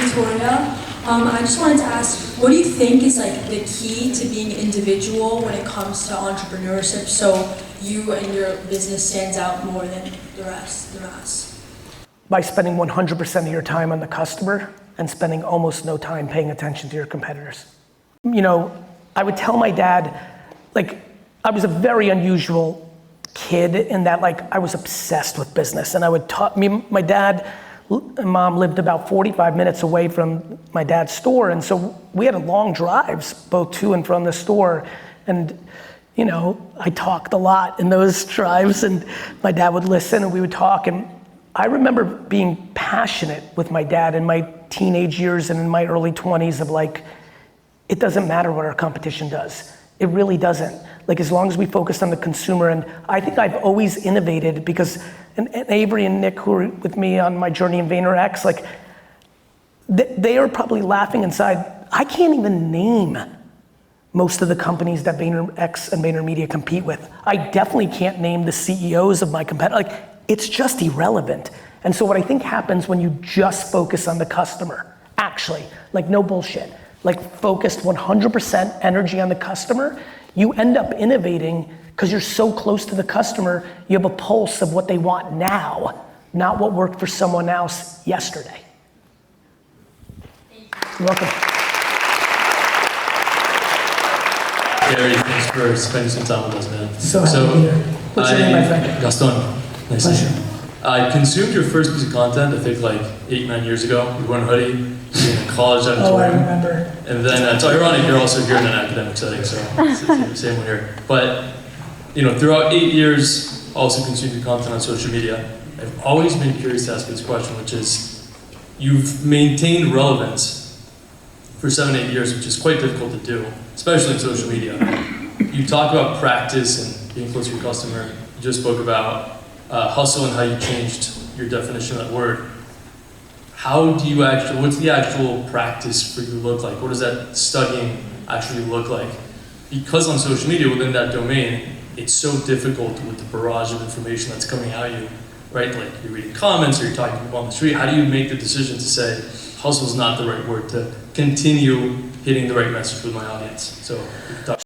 Victoria. I just wanted to ask, what do you think is like the key to being an individual when it comes to entrepreneurship, so you and your business stands out more than the rest? By spending 100% of your time on the customer and spending almost no time paying attention to your competitors. You know, I would tell my dad, like, I was a very unusual kid in that, like, I was obsessed with business, and I would talk, my dad and mom lived about 45 minutes away from my dad's store, and so we had long drives both to and from the store, and you know, I talked a lot in those drives, and my dad would listen and we would talk, and I remember being passionate with my dad in my teenage years and in my early 20s of like, it doesn't matter what our competition does. It really doesn't. Like, as long as we focus on the consumer, and I think I've always innovated because, and Avery and Nick, who are with me on my journey in Vaynerchuk, like, they are probably laughing inside. I can't even name most of the companies that Vaynerchuk and VaynerMedia compete with. I definitely can't name the CEOs of my competitors. Like, it's just irrelevant. And so what I think happens when you just focus on the customer, actually, like no bullshit, like focused 100% energy on the customer, you end up innovating because you're so close to the customer, you have a pulse of what they want now, not what worked for someone else yesterday. You're welcome. Gary, thanks for spending some time with us, man. So happy to be here. What's your name, my friend? Gaston. Nice to meet you. I consumed your first piece of content, I think like 8-9 years ago. You wore a hoodie, you were in college auditorium. Oh, I remember. And then it's ironic, you're also here in an academic setting, so it's the same one here. But you know, throughout 8 years, also consumed your content on social media. I've always been curious to ask you this question, which is, you've maintained relevance for 7-8 years, which is quite difficult to do, especially in social media. You talk about practice and being close to your customer. You just spoke about hustle and how you changed your definition of that word. How do you actually, what's the actual practice for you look like? What does that studying actually look like? Because on social media, within that domain, it's so difficult with the barrage of information that's coming at you, right? Like, you're reading comments or you're talking to people on the street. How do you make the decision to say, hustle is not the right word, to continue hitting the right message with my audience? So